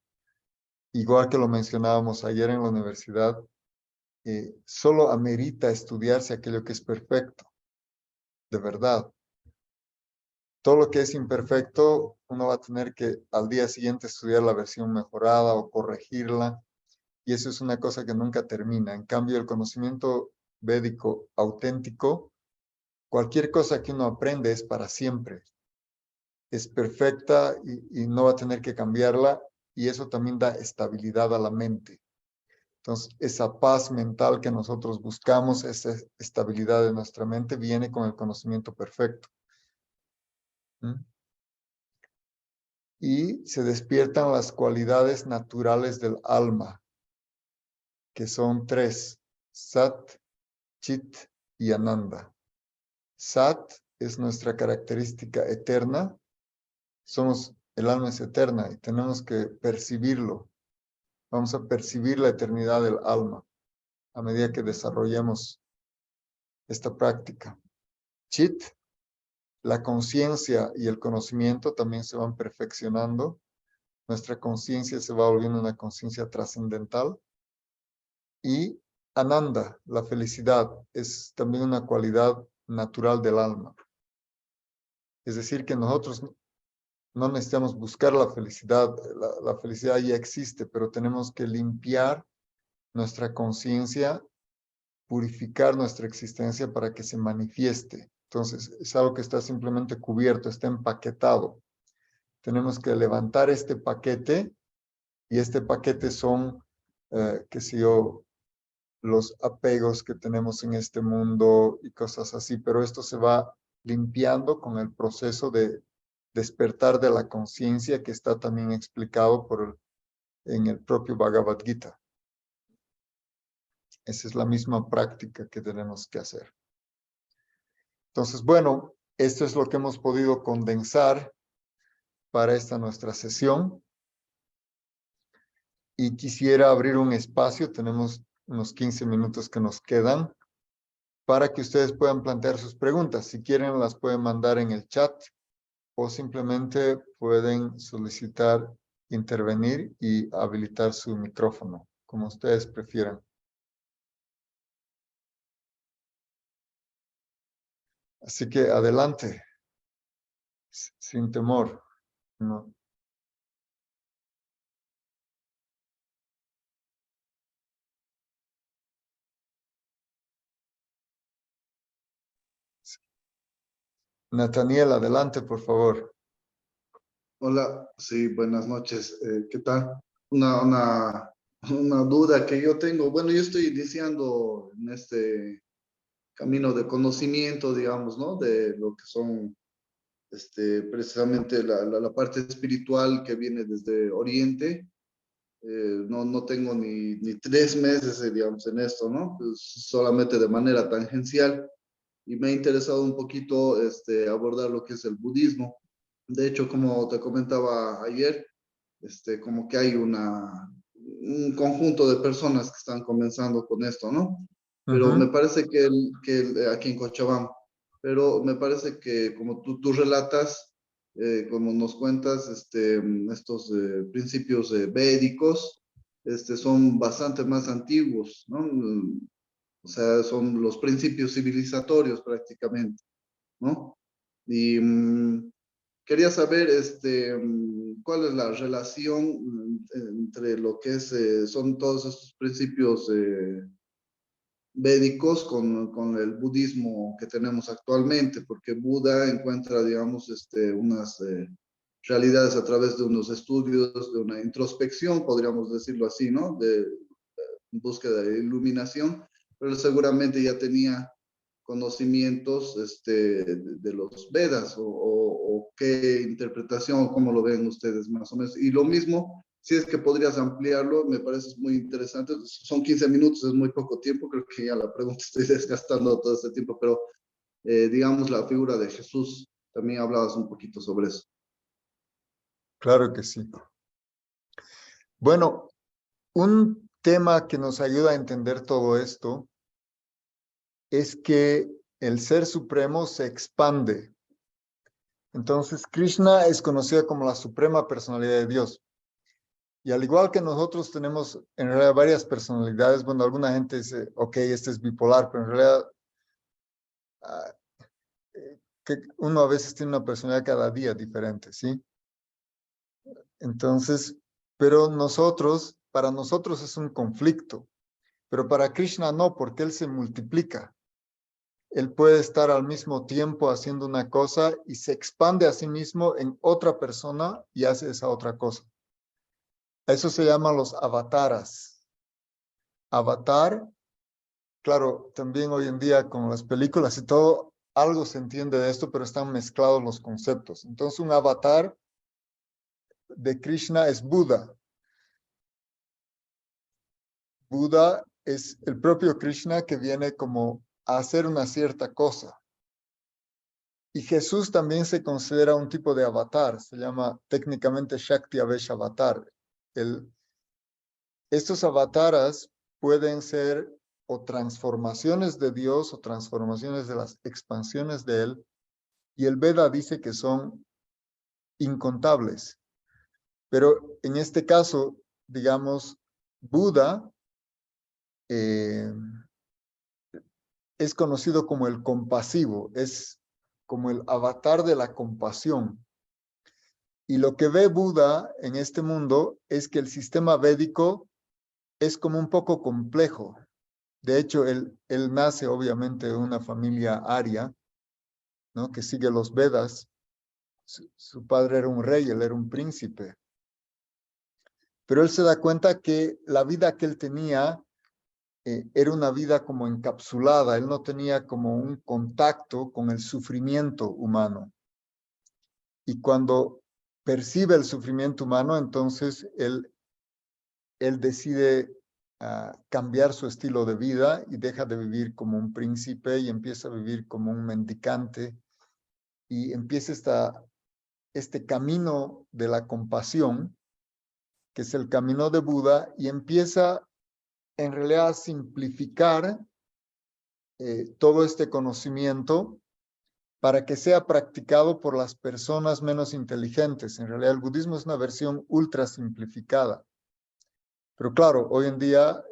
Igual que lo mencionábamos ayer en la universidad, solo amerita estudiarse aquello que es perfecto, de verdad. Todo lo que es imperfecto, uno va a tener que al día siguiente estudiar la versión mejorada o corregirla, y eso es una cosa que nunca termina. En cambio, el conocimiento védico auténtico, cualquier cosa que uno aprende es para siempre. Es perfecta y no va a tener que cambiarla, y eso también da estabilidad a la mente. Entonces, esa paz mental que nosotros buscamos, esa estabilidad de nuestra mente, viene con el conocimiento perfecto. ¿Mm? Y se despiertan las cualidades naturales del alma, que son tres: Sat, Chit y Ananda. Sat es nuestra característica eterna. El alma es eterna y tenemos que percibirlo. Vamos a percibir la eternidad del alma a medida que desarrollemos esta práctica. Chit, la conciencia y el conocimiento también se van perfeccionando. Nuestra conciencia se va volviendo una conciencia trascendental. Y Ananda, la felicidad, es también una cualidad natural del alma. Es decir, que nosotros no necesitamos buscar la felicidad. La felicidad ya existe, pero tenemos que limpiar nuestra conciencia, purificar nuestra existencia para que se manifieste. Entonces, es algo que está simplemente cubierto, está empaquetado. Tenemos que levantar este paquete, y este paquete son, qué sé yo, los apegos que tenemos en este mundo y cosas así, pero esto se va limpiando con el proceso de despertar de la conciencia que está también explicado en el propio Bhagavad Gita. Esa es la misma práctica que tenemos que hacer. Entonces, bueno, esto es lo que hemos podido condensar para esta nuestra sesión. Y quisiera abrir un espacio, tenemos unos 15 minutos que nos quedan, para que ustedes puedan plantear sus preguntas. Si quieren, las pueden mandar en el chat o simplemente pueden solicitar intervenir y habilitar su micrófono, como ustedes prefieran. Así que adelante, sin temor. No. Nathaniel, adelante, por favor. Hola, sí, buenas noches. ¿Qué tal? Una duda que yo tengo. Bueno, yo estoy iniciando en este camino de conocimiento, digamos, ¿no? De lo que son precisamente la parte espiritual que viene desde Oriente. No tengo ni 3 meses, digamos, en esto, ¿no? Pues solamente de manera tangencial. Y me ha interesado un poquito abordar lo que es el budismo. De hecho, como te comentaba ayer, como que hay un conjunto de personas que están comenzando con esto, ¿no? Pero me parece que aquí en Cochabamba, pero me parece que como tú relatas, como nos cuentas, estos principios védicos, son bastante más antiguos, ¿no? O sea, son los principios civilizatorios prácticamente, ¿no? Y quería saber cuál es la relación entre lo que son todos estos principios védicos con el budismo que tenemos actualmente, porque Buda encuentra, digamos, unas realidades a través de unos estudios, de una introspección, podríamos decirlo así, ¿no? De búsqueda de iluminación, pero seguramente ya tenía conocimientos de los Vedas o qué interpretación, cómo lo ven ustedes más o menos. Y lo mismo, si es que podrías ampliarlo, me parece muy interesante. Son 15 minutos, es muy poco tiempo, creo que ya la pregunta estoy desgastando todo este tiempo, pero digamos la figura de Jesús, también hablabas un poquito sobre eso. Claro que sí. Bueno, un tema que nos ayuda a entender todo esto es que el Ser Supremo se expande. Entonces, Krishna es conocida como la Suprema Personalidad de Dios. Y al igual que nosotros tenemos en realidad varias personalidades, bueno, alguna gente dice, ok, este es bipolar, pero en realidad ah, que uno a veces tiene una personalidad cada día diferente, ¿sí? Entonces, pero para nosotros es un conflicto, pero para Krishna no, porque él se multiplica. Él puede estar al mismo tiempo haciendo una cosa y se expande a sí mismo en otra persona y hace esa otra cosa. Eso se llama los avataras. Avatar, claro, también hoy en día con las películas y todo, algo se entiende de esto, pero están mezclados los conceptos. Entonces, un avatar de Krishna es Buda. Buda es el propio Krishna que viene como a hacer una cierta cosa. Y Jesús también se considera un tipo de avatar, se llama técnicamente Shakti Avesh Avatar. Estos avataras pueden ser o transformaciones de Dios o transformaciones de las expansiones de Él, y el Veda dice que son incontables. Pero en este caso, digamos, Buda es conocido como el compasivo, es como el avatar de la compasión. Y lo que ve Buda en este mundo es que el sistema védico es como un poco complejo. De hecho, él nace obviamente de una familia aria, ¿no? Que sigue los Vedas. Su padre era un rey, él era un príncipe. Pero él se da cuenta que la vida que él tenía era una vida como encapsulada, él no tenía como un contacto con el sufrimiento humano. Y cuando percibe el sufrimiento humano, entonces él decide cambiar su estilo de vida y deja de vivir como un príncipe y empieza a vivir como un mendicante y empieza este camino de la compasión, que es el camino de Buda, y empieza en realidad a simplificar todo este conocimiento para que sea practicado por las personas menos inteligentes. En realidad, el budismo es una versión ultra simplificada. Pero claro, hoy en día,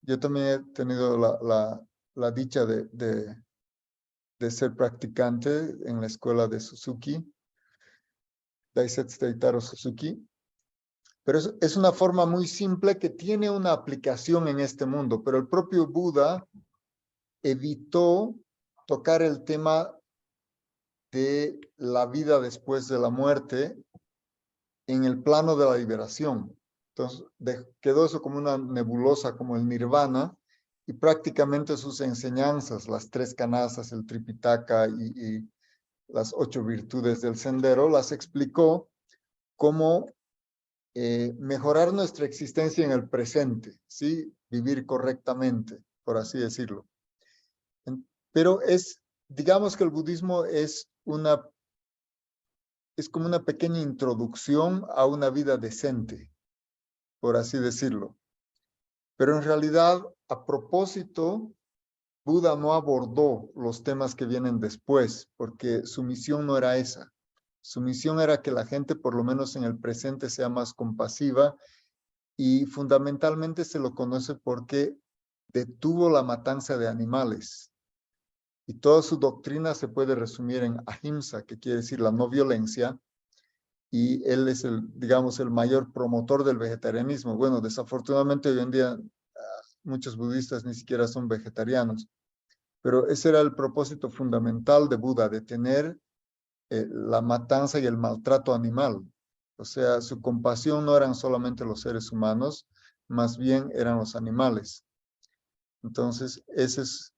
yo también he tenido la dicha de ser practicante en la escuela de Suzuki, Daisetsu Taitaro Suzuki. Pero es una forma muy simple que tiene una aplicación en este mundo. Pero el propio Buda evitó tocar el tema de la vida después de la muerte en el plano de la liberación. Entonces, quedó eso como una nebulosa, como el nirvana, y prácticamente sus enseñanzas, las 3 canasas, el Tripitaka y las 8 virtudes del sendero, las explicó como mejorar nuestra existencia en el presente, ¿sí? Vivir correctamente, por así decirlo. Pero digamos que el budismo es como una pequeña introducción a una vida decente, por así decirlo. Pero en realidad, a propósito, Buda no abordó los temas que vienen después, porque su misión no era esa. Su misión era que la gente, por lo menos en el presente, sea más compasiva, y fundamentalmente se lo conoce porque detuvo la matanza de animales. Y toda su doctrina se puede resumir en ahimsa, que quiere decir la no violencia, y él es digamos, el mayor promotor del vegetarianismo. Bueno, desafortunadamente hoy en día muchos budistas ni siquiera son vegetarianos, pero ese era el propósito fundamental de Buda, detener la matanza y el maltrato animal. O sea, su compasión no eran solamente los seres humanos, más bien eran los animales. Entonces, ese es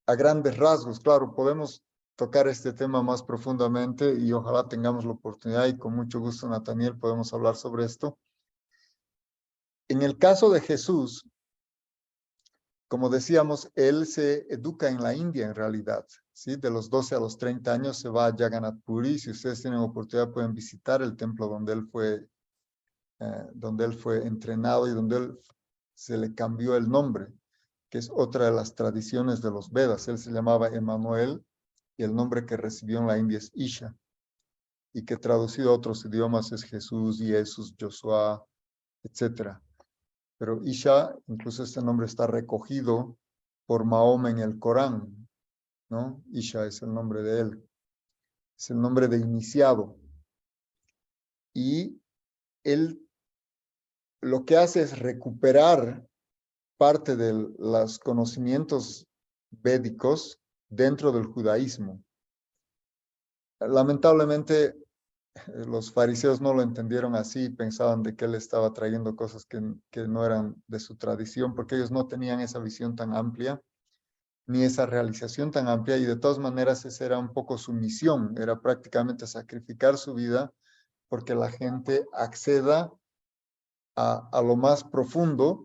a grandes rasgos. Claro, podemos tocar este tema más profundamente y ojalá tengamos la oportunidad y con mucho gusto, Nathaniel, podemos hablar sobre esto. En el caso de Jesús, como decíamos, él se educa en la India en realidad, ¿sí? De los 12 a los 30 años se va a Jagannath Puri. Si ustedes tienen oportunidad pueden visitar el templo donde él fue entrenado y donde se le cambió el nombre, que es otra de las tradiciones de los Vedas. Él se llamaba Emmanuel y el nombre que recibió en la India es Isha, y que traducido a otros idiomas es Jesús, Jesús, Joshua, etc. Pero Isha, incluso este nombre está recogido por Mahoma en el Corán, ¿no? Isha es el nombre de él, es el nombre de iniciado. Y él lo que hace es recuperar parte de los conocimientos védicos dentro del judaísmo. Lamentablemente, los fariseos no lo entendieron así, pensaban de que él estaba trayendo cosas que no eran de su tradición, porque ellos no tenían esa visión tan amplia, ni esa realización tan amplia, y de todas maneras esa era un poco su misión, era prácticamente sacrificar su vida porque la gente acceda a lo más profundo,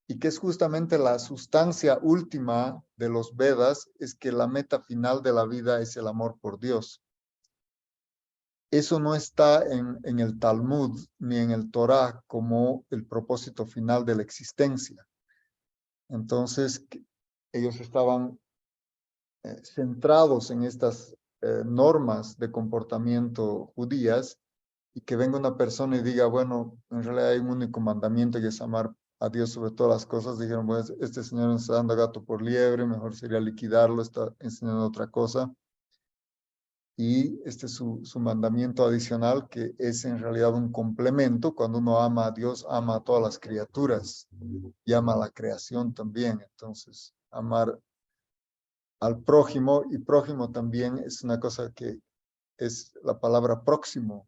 y que es justamente la sustancia última de los Vedas, es que la meta final de la vida es el amor por Dios. Eso no está en el Talmud ni en el Torah como el propósito final de la existencia. Entonces, ellos estaban centrados en estas normas de comportamiento judías, y que venga una persona y diga, bueno, en realidad hay un único mandamiento que es amar a Dios sobre todas las cosas. Dijeron, pues este señor nos está dando gato por liebre, mejor sería liquidarlo, está enseñando otra cosa. Y este es su mandamiento adicional, que es en realidad un complemento. Cuando uno ama a Dios, ama a todas las criaturas y ama a la creación también. Entonces, amar al prójimo, y prójimo también es una cosa que es la palabra próximo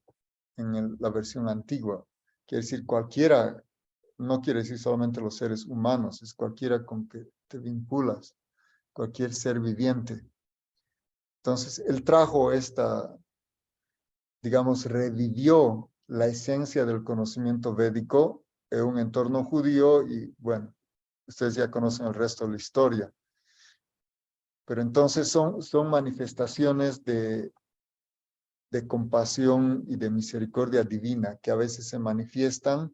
en la versión antigua. Quiere decir cualquiera, no quiere decir solamente los seres humanos, es cualquiera con que te vinculas, cualquier ser viviente. Entonces, él trajo digamos, revivió la esencia del conocimiento védico en un entorno judío, y bueno, ustedes ya conocen el resto de la historia. Pero entonces son manifestaciones de compasión y de misericordia divina que a veces se manifiestan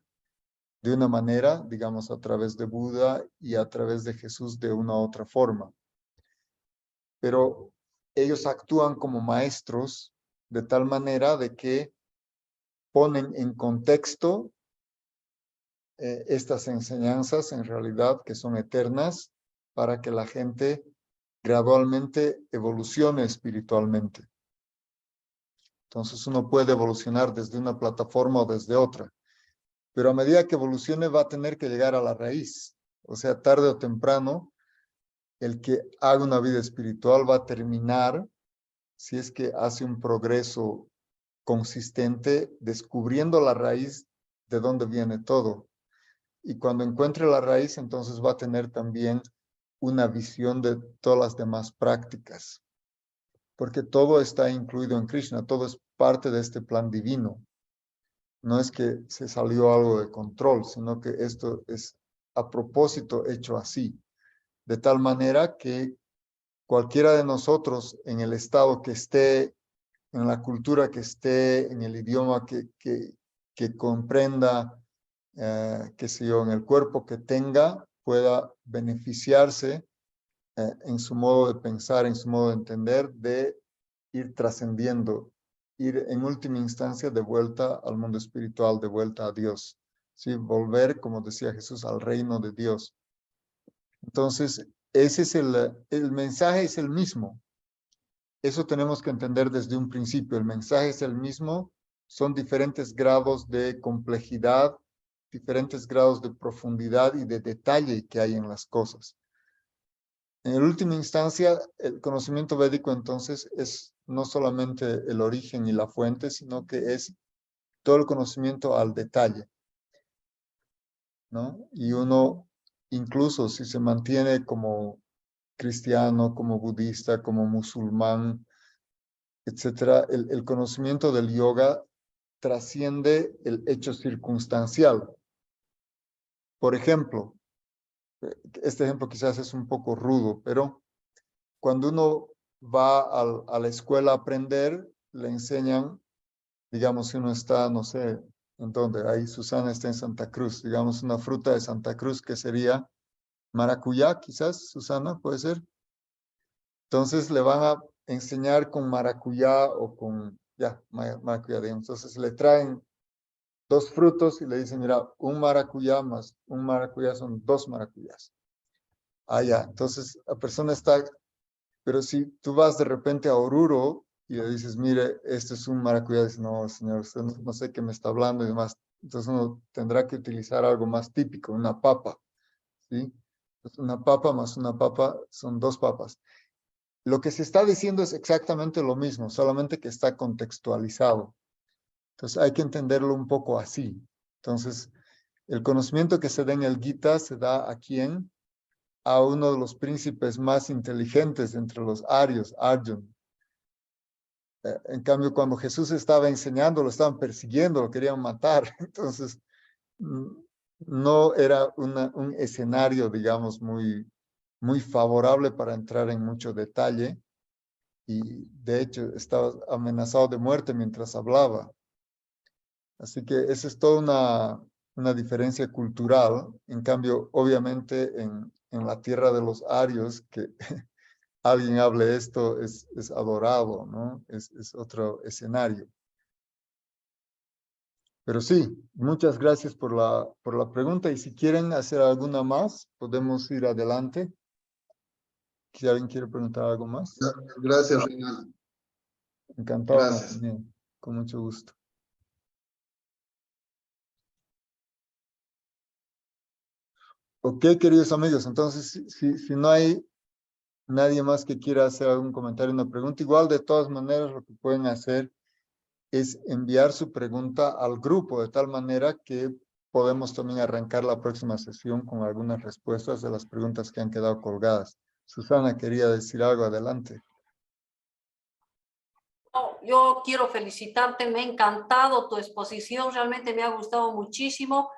de una manera, digamos, a través de Buda, y a través de Jesús de una u otra forma. pero ellos actúan como maestros de tal manera de que ponen en contexto estas enseñanzas en realidad que son eternas para que la gente gradualmente evolucione espiritualmente. Entonces uno puede evolucionar desde una plataforma o desde otra, pero a medida que evolucione va a tener que llegar a la raíz. O sea, tarde o temprano, el que haga una vida espiritual va a terminar, si es que hace un progreso consistente, descubriendo la raíz de dónde viene todo. Y cuando encuentre la raíz, entonces va a tener también una visión de todas las demás prácticas, porque todo está incluido en Krishna, todo es parte de este plan divino. No es que se salió algo de control, sino que esto es a propósito hecho así, de tal manera que cualquiera de nosotros en el estado que esté, en la cultura que esté, en el idioma que comprenda, qué sé yo, en el cuerpo que tenga, pueda beneficiarse en su modo de pensar, en su modo de entender, de ir trascendiendo, ir en última instancia de vuelta al mundo espiritual, de vuelta a Dios. ¿Sí? Volver, como decía Jesús, al reino de Dios. Entonces, ese es el mensaje es el mismo. Eso tenemos que entender desde un principio. El mensaje es el mismo, son diferentes grados de complejidad, diferentes grados de profundidad y de detalle que hay en las cosas. En última instancia, el conocimiento védico entonces es no solamente el origen y la fuente, sino que es todo el conocimiento al detalle, ¿no? Y uno, incluso si se mantiene como cristiano, como budista, como musulmán, etcétera, el conocimiento del yoga trasciende el hecho circunstancial. Por ejemplo, este ejemplo quizás es un poco rudo, pero cuando uno va a la escuela a aprender, le enseñan, digamos, si uno está, no sé, en dónde, ahí Susana está en Santa Cruz, digamos, una fruta de Santa Cruz que sería maracuyá, quizás, Susana, puede ser. Entonces le van a enseñar con maracuyá o con, ya, maracuyá, digamos. Entonces le traen dos frutos y le dicen, mira, un maracuyá más un maracuyá son dos maracuyás. Ah, ya, entonces la persona está, pero si tú vas de repente a Oruro y le dices, mire, este es un maracuyá, dice, no, señor, usted no sé qué me está hablando y demás. Entonces uno tendrá que utilizar algo más típico, una papa, ¿sí? Entonces, una papa más una papa son dos papas. Lo que se está diciendo es exactamente lo mismo, solamente que está contextualizado. Entonces hay que entenderlo un poco así. Entonces, el conocimiento que se da en el Gita se da a quién? A uno de los príncipes más inteligentes entre los arios, Arjuna. En cambio, cuando Jesús estaba enseñando, lo estaban persiguiendo, lo querían matar. Entonces, no era un escenario, digamos, muy favorable para entrar en mucho detalle. Y de hecho, estaba amenazado de muerte mientras hablaba. Así que esa es toda una diferencia cultural. En cambio, obviamente, en la tierra de los arios, que alguien hable esto es adorado, ¿no? Es otro escenario. Pero sí, muchas gracias por la pregunta y si quieren hacer alguna más, podemos ir adelante. Si alguien quiere preguntar algo más, Gracias, Reinaldo. encantado, Gracias. Natalia, con mucho gusto. Ok, queridos amigos, entonces si no hay nadie más que quiera hacer algún comentario, una pregunta, igual de todas maneras lo que pueden hacer es enviar su pregunta al grupo de tal manera que podemos también arrancar la próxima sesión con algunas respuestas de las preguntas que han quedado colgadas. Susana quería decir algo, adelante. Yo quiero felicitarte, me ha encantado tu exposición, realmente me ha gustado muchísimo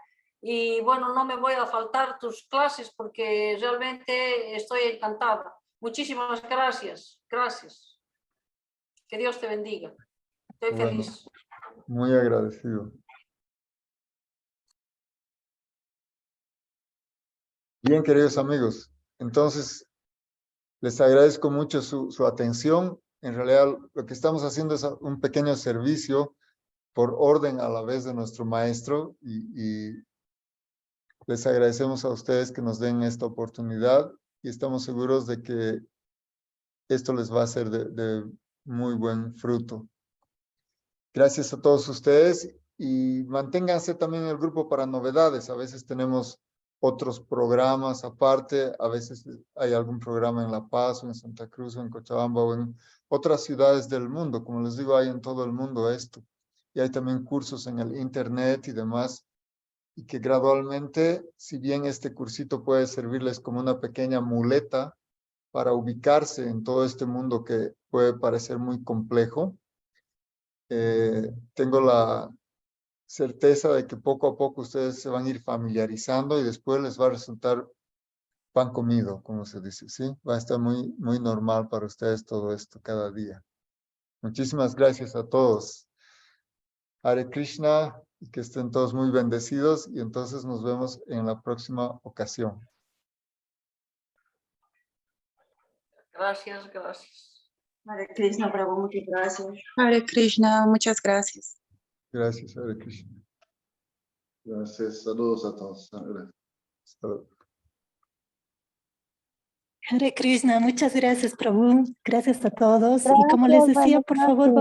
y bueno, no me voy a faltar tus clases porque realmente estoy encantada. Muchísimas gracias, gracias. Que Dios te bendiga. Estoy Bueno, feliz. muy agradecido. Bien, queridos amigos, entonces Les agradezco mucho su atención. En realidad, lo que estamos haciendo es un pequeño servicio por orden a la vez de nuestro maestro y les agradecemos a ustedes que nos den esta oportunidad y estamos seguros de que esto les va a ser de muy buen fruto. Gracias a todos ustedes y manténganse también en el grupo para novedades. A veces tenemos otros programas aparte, a veces hay algún programa en La Paz o en Santa Cruz o en Cochabamba o en otras ciudades del mundo. Como les digo, hay en todo el mundo esto. Y hay también cursos en el internet y demás. Y que gradualmente, si bien este cursito puede servirles como una pequeña muleta para ubicarse en todo este mundo que puede parecer muy complejo, tengo la certeza de que poco a poco ustedes se van a ir familiarizando y después les va a resultar pan comido, como se dice, ¿sí? Va a estar muy, muy normal para ustedes todo esto cada día. Muchísimas gracias a todos. Hare Krishna, y que estén todos muy bendecidos y entonces nos vemos en la próxima ocasión. Gracias, gracias. Hare Krishna, Prabhu, muchas gracias. Hare Krishna, muchas gracias. Gracias, Hare Krishna. Gracias, saludos a todos. Gracias. Hasta luego. Hare Krishna, muchas gracias, Prabhu. Gracias a todos. Y como les decía, por favor,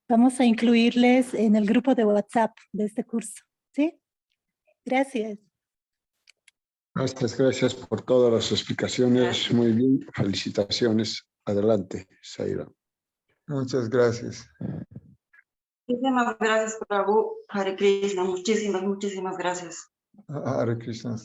vamos a incluirles en el grupo de WhatsApp de este curso. ¿Sí? Gracias. Gracias por todas las explicaciones. Gracias. Muy bien. Felicitaciones. Adelante, Zaira. Muchas gracias. Muchísimas gracias, Prabhu. Hare Krishna, muchísimas gracias. Hare Krishna.